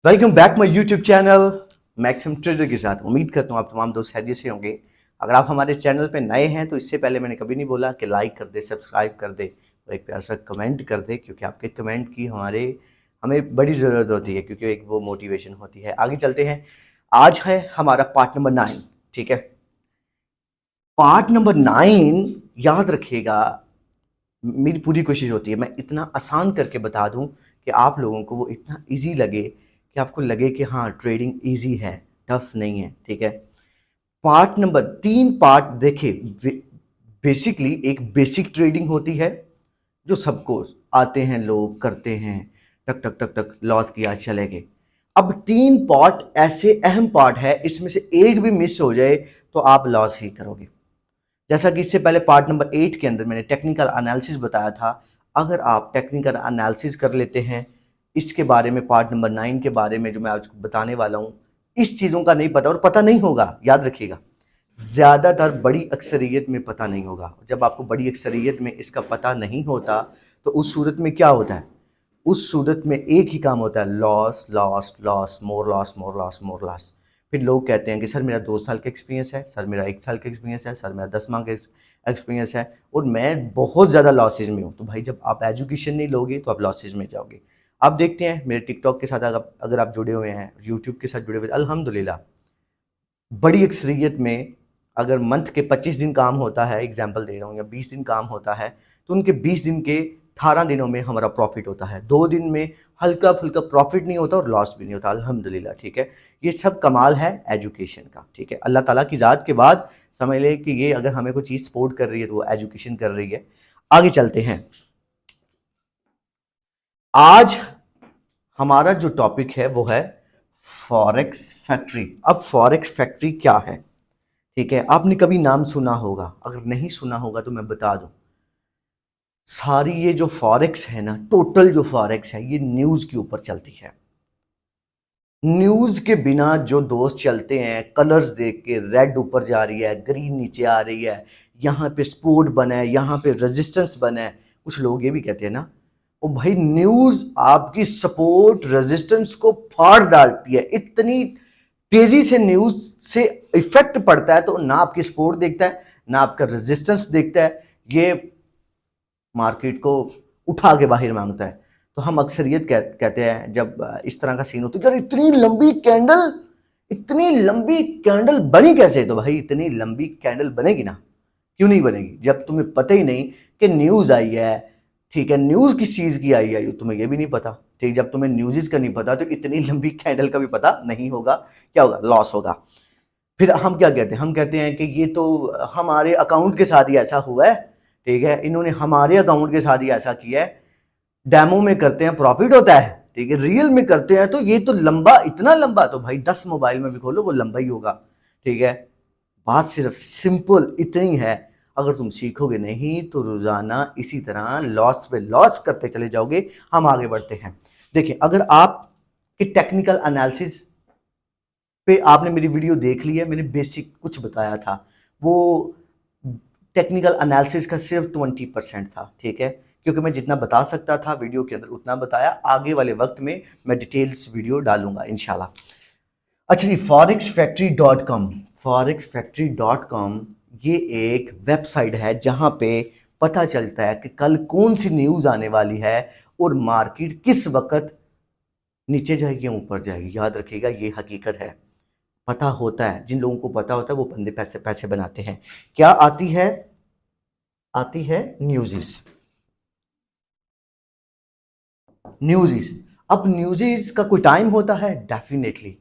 Welcome back my YouTube channel Maxim Trader के साथ। उम्मीद करता हूँ आप तमाम दोस्त खैरियत से होंगे। अगर आप हमारे चैनल पे नए हैं तो इससे पहले मैंने कभी नहीं बोला कि लाइक कर दे, सब्सक्राइब कर दे और एक प्यारा सा कमेंट कर दे, क्योंकि आपके कमेंट की हमें बड़ी ज़रूरत होती है, क्योंकि एक वो मोटिवेशन होती है। आगे चलते हैं। आज है हमारा पार्ट नंबर 9। ठीक है, पार्ट नंबर 9 याद रखिएगा। मेरी पूरी कोशिश होती है मैं इतना आसान करके बता दूं कि आप लोगों को वो इतना इजी लगे कि आपको लगे कि हाँ ट्रेडिंग इजी है, टफ नहीं है। ठीक है, पार्ट नंबर 3 पार्ट देखिए। बेसिकली एक बेसिक ट्रेडिंग होती है जो सबको आते हैं, लोग करते हैं, टक टक टक टक लॉस किया चले गए। अब 3 पार्ट ऐसे अहम पार्ट है, इसमें से एक भी मिस हो जाए तो आप लॉस ही करोगे। जैसा कि इससे पहले पार्ट नंबर 8 के अंदर मैंने टेक्निकल एनालिसिस बताया था। अगर आप टेक्निकल एनालिसिस कर लेते हैं, इसके बारे में पार्ट नंबर 9 के बारे में जो मैं आज बताने वाला हूं, इस चीज़ों का नहीं पता और पता नहीं होगा, याद रखिएगा। ज़्यादातर बड़ी अक्सरियत में पता नहीं होगा। जब आपको बड़ी अक्सरियत में इसका पता नहीं होता तो उस सूरत में क्या होता है? उस सूरत में एक ही काम होता है, लॉस लॉस लॉस, मोर लॉस मोर लॉस मोर लॉस। फिर लोग कहते हैं कि सर मेरा 2 साल का एक्सपीरियंस है, सर मेरा 1 साल का एक्सपीरियंस है, सर मेरा 10 माह का एक्सपीरियंस है और मैं बहुत ज़्यादा लॉसेज में हूँ। तो भाई जब आप एजुकेशन नहीं लोगे तो आप लॉसेज में जाओगे। आप देखते हैं मेरे टिकटॉक के साथ अगर आप जुड़े हुए हैं, यूट्यूब के साथ जुड़े हुए, अल्हम्दुलिल्लाह बड़ी अक्सरियत में अगर मंथ के 25 दिन काम होता है, एग्जाम्पल दे रहा हूँ, या 20 दिन काम होता है, तो उनके 20 दिन के 18 दिनों में हमारा प्रॉफिट होता है। 2 दिन में हल्का फुल्का प्रॉफिट नहीं होता और लॉस भी नहीं होता, अल्हम्दुलिल्लाह। ठीक है, ये सब कमाल है एजुकेशन का। ठीक है, अल्लाह ताला की ज़ात के बाद समझ ले कि ये अगर हमें कोई चीज़ सपोर्ट कर रही है तो वो एजुकेशन कर रही है। आगे चलते हैं। आज हमारा जो टॉपिक है वो है फॉरेक्स फैक्ट्री। अब फॉरेक्स फैक्ट्री क्या है? ठीक है, आपने कभी नाम सुना होगा, अगर नहीं सुना होगा तो मैं बता दूं। सारी ये जो फॉरेक्स है ना, टोटल जो फॉरेक्स है, ये न्यूज़ के ऊपर चलती है। न्यूज़ के बिना जो दोस्त चलते हैं, कलर्स देख के रेड ऊपर जा रही है, ग्रीन नीचे आ रही है, यहाँ पे सपोर्ट बना है, यहाँ पे रेजिस्टेंस बना है। कुछ लोग ये भी कहते हैं ना, ओ भाई न्यूज़ आपकी सपोर्ट रेजिस्टेंस को फाड़ डालती है। इतनी तेजी से न्यूज़ से इफेक्ट पड़ता है, तो ना आपकी सपोर्ट देखता है ना आपका रेजिस्टेंस देखता है, ये मार्केट को उठा के बाहर मांगता है। तो हम अक्सरियत कहते हैं जब इस तरह का सीन होता है, यार इतनी लंबी कैंडल बनी कैसे? तो भाई इतनी लंबी कैंडल बनेगी ना, क्यों नहीं बनेगी जब तुम्हें पता ही नहीं कि न्यूज़ आई है। ठीक है, न्यूज़ किस चीज़ की आई है ये तुम्हें ये भी नहीं पता। ठीक, जब तुम्हें न्यूज़ का नहीं पता तो इतनी लंबी कैंडल का भी पता नहीं होगा, क्या होगा? लॉस होगा। फिर हम क्या कहते हैं? हम कहते हैं कि ये तो हमारे अकाउंट के साथ ही ऐसा हुआ है। ठीक है, इन्होंने हमारे अकाउंट के साथ ही ऐसा किया है। डेमो में करते हैं प्रॉफिट होता है, ठीक है, रियल में करते हैं तो ये तो लंबा, इतना लंबा तो भाई 10 मोबाइल में भी खोलो वो लंबा ही होगा। ठीक है, बात सिर्फ सिंपल इतनी है। अगर तुम सीखोगे नहीं तो रोजाना इसी तरह लॉस पे लॉस करते चले जाओगे। हम आगे बढ़ते हैं। देखिए, अगर आप टेक्निकल एनालिसिस पे आपने मेरी वीडियो देख ली है, मैंने बेसिक कुछ बताया था, वो टेक्निकल एनालिसिस का सिर्फ 20% था। ठीक है, क्योंकि मैं जितना बता सकता था वीडियो के अंदर उतना बताया। आगे वाले वक्त में मैं डिटेल्स वीडियो डालूंगा इंशाल्लाह। अच्छा जी, forex factory.com, forex factory.com ये एक वेबसाइट है जहां पे पता चलता है कि कल कौन सी न्यूज आने वाली है और मार्केट किस वक्त नीचे जाएगी या ऊपर जाएगी। याद रखिएगा, ये हकीकत है। पता होता है, जिन लोगों को पता होता है वो बंदे पैसे पैसे बनाते हैं। क्या आती है? आती है न्यूज़ीज। न्यूज़ीज, अब न्यूज़ीज का कोई टाइम होता है? डेफिनेटली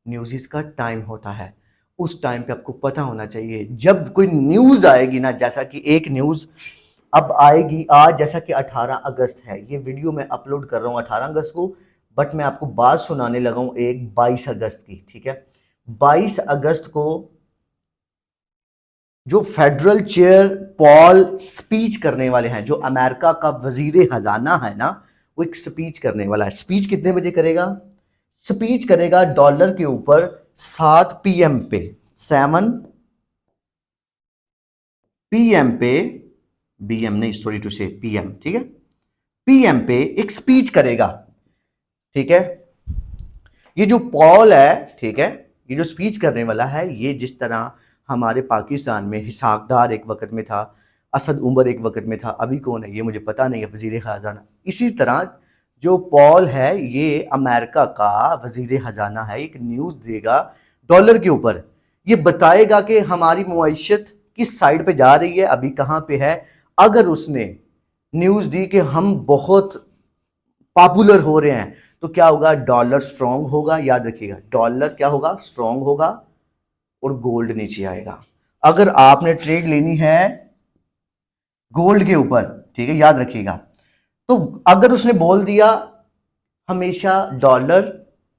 न्यूज़ीज का टाइम होता है। उस टाइम पे आपको पता होना चाहिए जब कोई न्यूज़ आएगी ना, जैसा कि एक न्यूज़ अब आएगी आज, जैसा कि 18 अगस्त है। ये वीडियो मैं अपलोड कर रहा हूँ 18 अगस्त को, बट मैं आपको बात सुनाने लगा हूँ एक 22 अगस्त की। ठीक है, 22 अगस्त को जो फेडरल चेयर पॉल स्पीच करने वाले हैं, जो अमेरिका का वजीर खजाना है ना, वो एक स्पीच करने वाला है। स्पीच कितने बजे करेगा? स्पीच करेगा डॉलर के ऊपर 7 PM पे, 7 PM पे, BM नहीं, सॉरी टू से PM। ठीक है, PM पे एक स्पीच करेगा। ठीक है, ये जो पॉल है, ठीक है, ये जो स्पीच करने वाला है, ये जिस तरह हमारे पाकिस्तान में हिसाक डार एक वक्त में था, असद उमर एक वक्त में था, अभी कौन है ये मुझे पता नहीं है, वजीर खजाना, इसी तरह जो पॉल है ये अमेरिका का वजीर खजाना है। एक न्यूज़ देगा डॉलर के ऊपर, ये बताएगा कि हमारी मुआइशत किस साइड पे जा रही है, अभी कहाँ पे है। अगर उसने न्यूज़ दी कि हम बहुत पॉपुलर हो रहे हैं तो क्या होगा, डॉलर स्ट्रांग होगा, याद रखिएगा डॉलर क्या होगा, स्ट्रांग होगा, और गोल्ड नीचे आएगा। अगर आपने ट्रेड लेनी है गोल्ड के ऊपर, ठीक है, याद रखिएगा, तो अगर उसने बोल दिया हमेशा डॉलर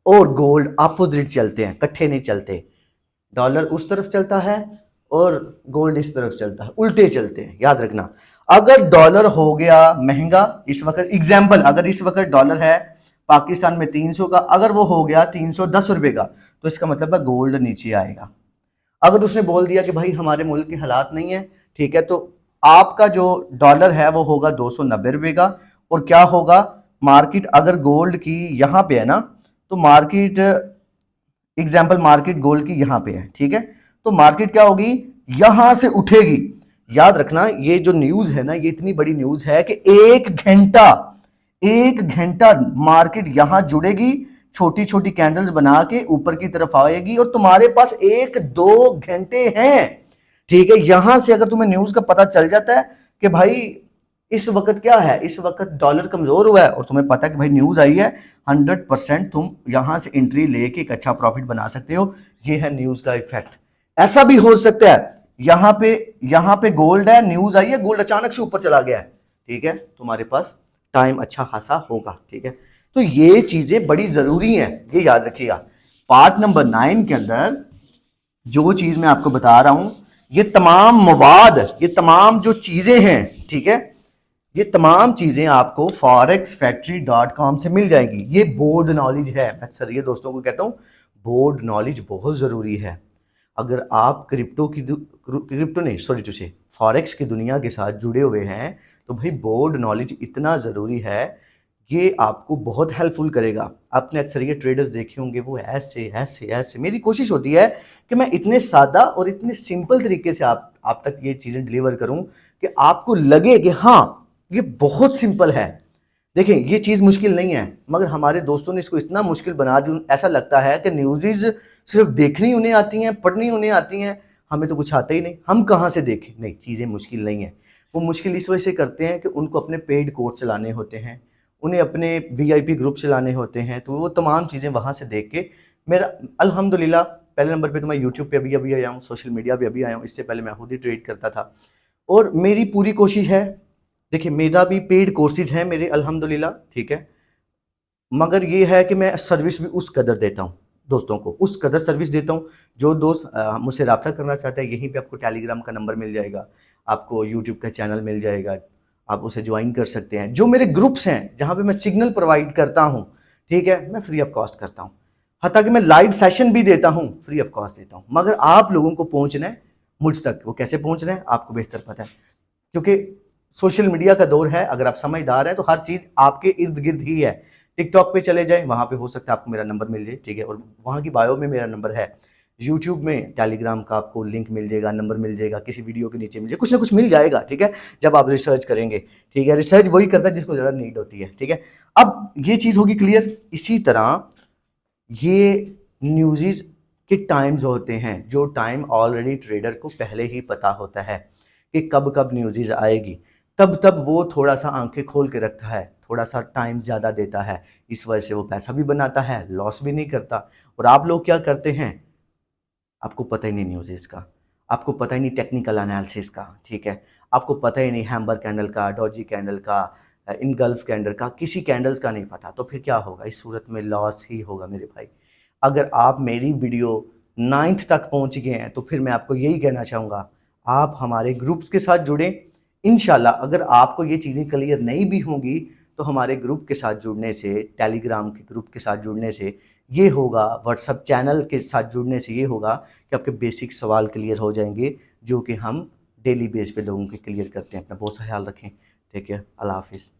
और गोल्ड अपोजिट चलते हैं, इकट्ठे नहीं चलते, डॉलर उस तरफ चलता है और गोल्ड इस तरफ चलता है, उल्टे चलते हैं, याद रखना। अगर डॉलर हो गया महंगा इस वक्त, एग्जाम्पल अगर इस वक्त डॉलर है पाकिस्तान में 300 का, अगर वो हो गया 310 रुपए का, तो इसका मतलब है गोल्ड नीचे आएगा। अगर उसने बोल दिया कि भाई हमारे मुल्क के हालात नहीं है, ठीक है, तो आपका जो डॉलर है वो होगा 290 रुपए का, और क्या होगा मार्केट, अगर गोल्ड की यहाँ पे है ना, तो मार्केट एग्जाम्पल मार्केट गोल्ड की यहाँ पे है, ठीक है, तो मार्केट क्या होगी, यहां से उठेगी। याद रखना ये जो न्यूज है ना, ये इतनी बड़ी न्यूज है कि एक घंटा मार्केट यहां जुड़ेगी, छोटी छोटी कैंडल्स बना के ऊपर की तरफ आएगी, और तुम्हारे पास 1-2 घंटे हैं, ठीक है। यहां से अगर तुम्हें न्यूज का पता चल जाता है कि भाई इस वक्त क्या है, इस वक्त डॉलर कमजोर हुआ है, और तुम्हें पता है कि भाई न्यूज आई है, 100% तुम यहां से एंट्री लेके एक अच्छा प्रॉफिट बना सकते हो। ये है न्यूज का इफेक्ट। ऐसा भी हो सकता है यहां पे गोल्ड है, न्यूज आई है, गोल्ड अचानक से ऊपर चला गया है, ठीक है, तुम्हारे पास टाइम अच्छा खासा होगा, ठीक है। तो ये चीजें बड़ी जरूरी हैं, ये याद रखिएगा। पार्ट नंबर 9 के अंदर जो चीज मैं आपको बता रहा हूं, ये तमाम मवाद, ये तमाम जो चीजें हैं, ठीक है, ये तमाम चीजें आपको forexfactory.com से मिल जाएंगी। ये बोर्ड नॉलेज है, मैं अक्सर ये दोस्तों को कहता हूं बोर्ड नॉलेज बहुत जरूरी है। अगर आप क्रिप्टो नहीं सॉरी टू से फॉरेक्स की दुनिया के साथ जुड़े हुए हैं, तो भाई बोर्ड नॉलेज इतना ज़रूरी है, ये आपको बहुत हेल्पफुल करेगा। आपने अक्सर ये ट्रेडर्स देखे होंगे, वो ऐसे ऐसे ऐसे, मेरी कोशिश होती है कि मैं इतने सादा और इतने सिंपल तरीके से आप तक ये चीज़ें डिलीवर करूं कि आपको लगे कि हाँ ये बहुत सिंपल है। देखें ये चीज़ मुश्किल नहीं है, मगर हमारे दोस्तों ने इसको इतना मुश्किल बना दी, ऐसा लगता है कि न्यूज़ सिर्फ देखनी उन्हें आती हैं, पढ़नी उन्हें आती हैं, हमें तो कुछ आता ही नहीं, हम कहाँ से देखें। नहीं, चीज़ें मुश्किल नहीं है। वो मुश्किल इस वजह से करते हैं कि उनको अपने पेड कोर्स चलाने होते हैं, उन्हें अपने VIP ग्रुप चलाने होते हैं, तो वो तमाम चीज़ें वहाँ से देख के मेरा अल्हम्दुलिल्लाह पहले नंबर पे तो मैं यूट्यूब पे अभी आया हूँ, सोशल मीडिया पे अभी आया हूँ, इससे पहले मैं खुद ही ट्रेड करता था। और मेरी पूरी कोशिश है, देखिए मेरा भी पेड कोर्सेज हैं मेरे अल्हम्दुलिल्लाह, ठीक है, मगर ये है कि मैं सर्विस भी उस कदर देता हूँ दोस्तों को, उस कदर सर्विस देता हूँ। जो दोस्त मुझसे रब्ता करना चाहता है, यहीं पे आपको टेलीग्राम का नंबर मिल जाएगा, आपको यूट्यूब का चैनल मिल जाएगा, आप उसे ज्वाइन कर सकते हैं। जो मेरे ग्रुप्स हैं जहाँ पे मैं सिग्नल प्रोवाइड करता हूँ, ठीक है, मैं फ्री ऑफ कॉस्ट करता हूँ, हत्ता कि मैं लाइव सेशन भी देता हूँ, फ्री ऑफ कॉस्ट देता हूँ। मगर आप लोगों को पहुँचना है मुझ तक, वो कैसे पहुँचना है आपको बेहतर पता है, क्योंकि सोशल मीडिया का दौर है। अगर आप समझदार हैं तो हर चीज़ आपके इर्द गिर्द ही है। टिकटॉक पे चले जाएं, वहाँ पे हो सकता है आपको मेरा नंबर मिल जाए, ठीक है, और वहाँ की बायो में मेरा नंबर है। यूट्यूब में टेलीग्राम का आपको लिंक मिल जाएगा, नंबर मिल जाएगा, किसी वीडियो के नीचे मिल जाएगा, कुछ ना कुछ मिल जाएगा, ठीक है, जब आप रिसर्च करेंगे, ठीक है। रिसर्च वही करता है जिसको ज़्यादा नीड होती है, ठीक है। अब ये चीज़ होगी क्लियर। इसी तरह ये न्यूज़ के टाइम्स होते हैं, जो टाइम ऑलरेडी ट्रेडर को पहले ही पता होता है कि कब कब न्यूज़ आएगी, तब वो थोड़ा सा आंखें खोल के रखता है, थोड़ा सा टाइम ज़्यादा देता है। इस वजह से वो पैसा भी बनाता है, लॉस भी नहीं करता। और आप लोग क्या करते हैं, आपको पता ही नहीं न्यूज़ का, आपको पता ही नहीं टेक्निकल एनालिसिस का, ठीक है, आपको पता ही नहीं हैम्बर कैंडल का, डॉजी कैंडल का, इनगल्फ कैंडल का, किसी कैंडल्स का नहीं पता, तो फिर क्या होगा, इस सूरत में लॉस ही होगा मेरे भाई। अगर आप मेरी वीडियो 9th तक पहुंच गए हैं, तो फिर मैं आपको यही कहना चाहूँगा, आप हमारे ग्रुप्स के साथ जुड़ें। इंशाल्लाह अगर आपको ये चीज़ें क्लियर नहीं भी होंगी, तो हमारे ग्रुप के साथ जुड़ने से, टेलीग्राम के ग्रुप के साथ जुड़ने से ये होगा, व्हाट्सएप चैनल के साथ जुड़ने से ये होगा कि आपके बेसिक सवाल क्लियर हो जाएंगे, जो कि हम डेली बेस पे लोगों के क्लियर करते हैं। अपना बहुत सा ख्याल रखें, ठीक है, अल्लाह हाफिज़।